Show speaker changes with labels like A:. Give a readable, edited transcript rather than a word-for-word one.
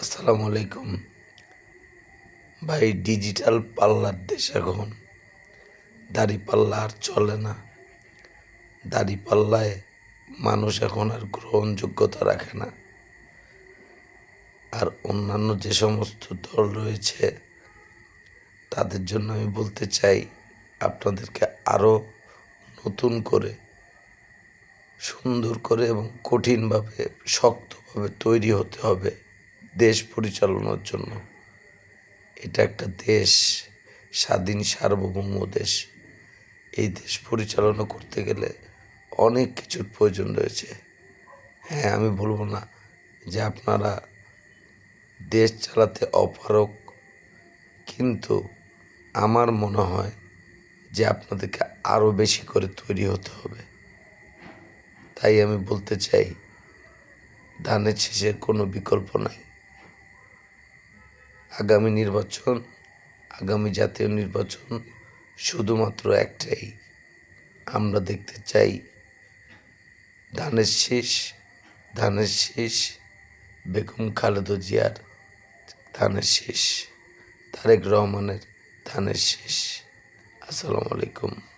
A: আসসালামু আলাইকুম ভাই। ডিজিটাল পাল্লার দেশ এখন। দাড়িপাল্লা আর চলে না। দাড়িপাল্লায় মানুষ এখন আর গ্রহণযোগ্যতা রাখে না। আর অন্যান্য যে সমস্ত দল রয়েছে তাদের জন্য আমি বলতে চাই, আপনাদেরকে আরও নতুন করে, সুন্দর করে এবং কঠিনভাবে, শক্তভাবে তৈরি হতে হবে দেশ পরিচালনার জন্য। এটা একটা দেশ, স্বাধীন সার্বভৌম দেশ। এই দেশ পরিচালনা করতে গেলে অনেক কিছুর প্রয়োজন রয়েছে। হ্যাঁ, আমি বলবো না যে আপনারা দেশ চালাতে অপারগ, কিন্তু আমার মনে হয় যে আপনাদেরকে আরও বেশি করে তৈরি হতে হবে। তাই আমি বলতে চাই, ধানের শীষের কোনো বিকল্প নাই। আগামী নির্বাচন, আগামী জাতীয় নির্বাচন শুধুমাত্র একটাই। আমরা দেখতে চাই ধানের শীষ বেগম খালেদা জিয়ার ধানের শীষ, তারেক রহমানের ধানের শীষ। আসসালামু আলাইকুম।